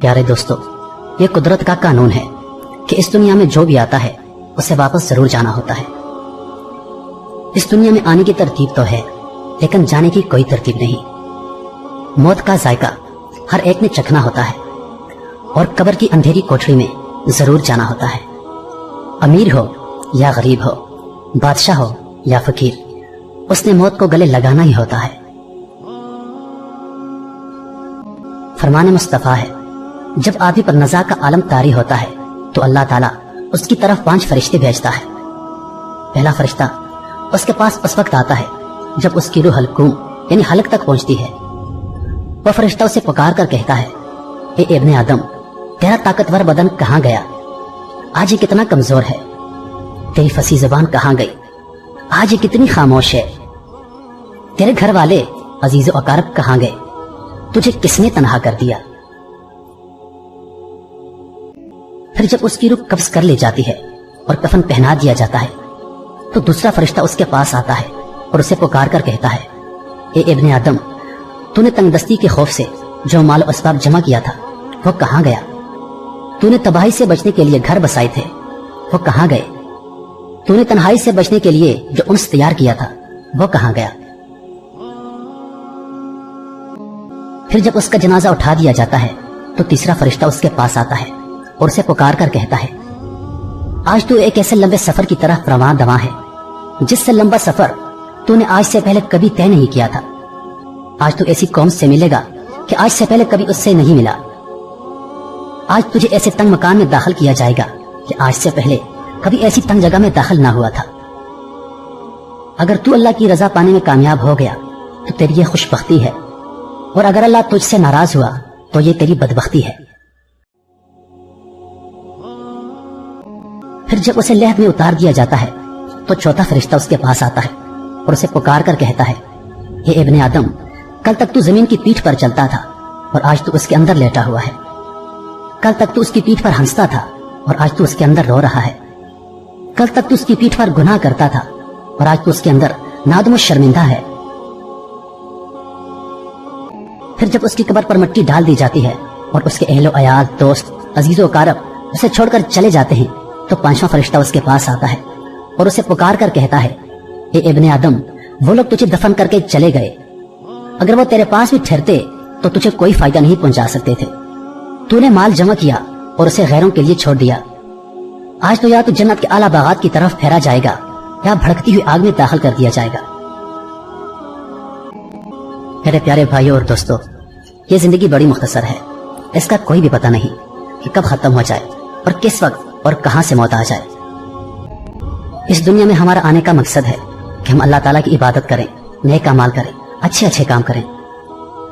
پیارے دوستو، یہ قدرت کا قانون ہے کہ اس دنیا میں جو بھی آتا ہے اسے واپس ضرور جانا ہوتا ہے۔ اس دنیا میں آنے کی ترتیب تو ہے، لیکن جانے کی کوئی ترتیب نہیں۔ موت کا ذائقہ ہر ایک نے چکھنا ہوتا ہے اور قبر کی اندھیری کوٹھری میں ضرور جانا ہوتا ہے۔ امیر ہو یا غریب ہو، بادشاہ ہو یا فقیر، اس نے موت کو گلے لگانا ہی ہوتا ہے۔ فرمان مصطفیٰ ہے، جب آدمی پر نزاع کا عالم طاری ہوتا ہے تو اللہ تعالیٰ اس کی طرف 5 فرشتے بھیجتا ہے۔ پہلا فرشتہ اس کے پاس اس وقت آتا ہے جب اس کی روح حلقوم یعنی حلق تک پہنچتی ہے۔ وہ فرشتہ اسے پکار کر کہتا ہے، اے ابن آدم، تیرا طاقتور بدن کہاں گیا؟ آج یہ کتنا کمزور ہے۔ تیری فصیح زبان کہاں گئی؟ آج یہ کتنی خاموش ہے۔ تیرے گھر والے عزیز و اقارب کہاں گئے؟ تجھے کس نے تنہا کر دیا؟ پھر جب اس کی روح قبض کر لی جاتی ہے اور کفن پہنا دیا جاتا ہے تو دوسرا فرشتہ اس کے پاس آتا ہے اور اسے پکار کر کہتا ہے، اے ابن آدم، تو نے تنگ دستی کے خوف سے جو مال و اسباب جمع کیا تھا وہ کہاں گیا؟ تو نے تباہی سے بچنے کے لیے گھر بسائے تھے وہ کہاں گئے؟ تو نے تنہائی سے بچنے کے لیے جو انس تیار کیا تھا وہ کہاں گیا؟ پھر جب اس کا جنازہ اٹھا دیا جاتا ہے تو تیسرا فرشتہ اس کے پاس آتا ہے اور اسے پکار کر کہتا ہے، آج تو ایک ایسے لمبے سفر کی طرح رواں دواں ہے جس سے لمبا سفر تو نے آج سے پہلے کبھی طے نہیں کیا تھا۔ آج تو ایسی قوم سے ملے گا کہ آج سے پہلے کبھی اس سے نہیں ملا۔ آج تجھے ایسے تنگ مکان میں داخل کیا جائے گا کہ آج سے پہلے کبھی ایسی تنگ جگہ میں داخل نہ ہوا تھا۔ اگر تو اللہ کی رضا پانے میں کامیاب ہو گیا تو تیری یہ خوش بختی ہے، اور اگر اللہ تجھ سے ناراض ہوا تو یہ تیری بدبختی ہے۔ پھر جب اسے لہد میں اتار دیا جاتا ہے تو چوتھا فرشتہ اس کے پاس آتا ہے اور اسے پکار کر کہتا ہے، اے ابن آدم، کل تک تو زمین کی پیٹھ پر چلتا تھا اور آج تو اس کے اندر لیٹا ہوا ہے۔ کل تک تو اس کی پیٹھ پر ہنستا تھا اور آج تو اس کے اندر رو رہا ہے۔ کل تک تو اس کی پیٹھ پر گناہ کرتا تھا اور آج تو اس کے اندر نادم و شرمندہ ہے۔ پھر جب اس کی قبر پر مٹی ڈال دی جاتی ہے اور اس کے اہل و عیال، دوست، عزیز و اقارب اسے چھوڑ کر چلے جاتے ہیں تو 5واں فرشتہ اس کے پاس آتا ہے اور اسے پکار کر کہتا ہے، اے ابن آدم، وہ لوگ تجھے دفن کر کے چلے گئے، اگر وہ تیرے پاس بھی ٹھہرتے تو تجھے کوئی فائدہ نہیں پہنچا سکتے تھے۔ تو نے مال جمع کیا اور اسے غیروں کے لیے چھوڑ دیا۔ آج تو یا تو جنت کے اعلیٰ باغات کی طرف پھیرا جائے گا یا بھڑکتی ہوئی آگ میں داخل کر دیا جائے گا۔ میرے پیارے بھائیوں اور دوستو، یہ زندگی بڑی مختصر ہے، اس کا کوئی بھی پتہ نہیں کہ کب ختم ہو جائے اور کس وقت اور کہاں سے موت آ جائے۔ اس دنیا میں ہمارا آنے کا مقصد ہے کہ ہم اللہ تعالیٰ کی عبادت کریں، نیک اعمال کریں، اچھے اچھے کام کریں،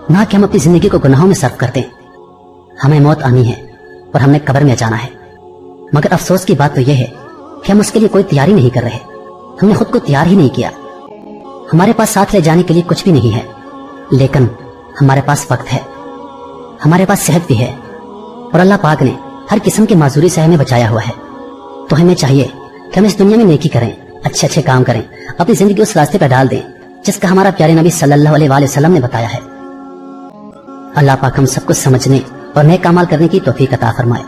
نہ کہ ہم اپنی زندگی کو گناہوں میں صرف کر دیں۔ ہمیں موت آنی ہے اور ہم نے قبر میں جانا ہے، مگر افسوس کی بات تو یہ ہے کہ ہم اس کے لیے کوئی تیاری نہیں کر رہے۔ ہم نے خود کو تیار ہی نہیں کیا۔ ہمارے پاس ساتھ لے جانے کے لیے کچھ بھی نہیں ہے، لیکن ہمارے پاس وقت ہے، ہمارے پاس صحت بھی ہے، اور اللہ پاک نے ہر قسم کی معذوری سے ہمیں بچایا ہوا ہے۔ تو ہمیں چاہیے کہ ہم اس دنیا میں نیکی کریں، اچھے اچھے کام کریں، اپنی زندگی اس راستے پر ڈال دیں جس کا ہمارا پیارے نبی صلی اللہ علیہ وآلہ وسلم نے بتایا ہے۔ اللہ پاک ہم سب کو سمجھنے اور نیک اعمال کرنے کی توفیق عطا فرمائے۔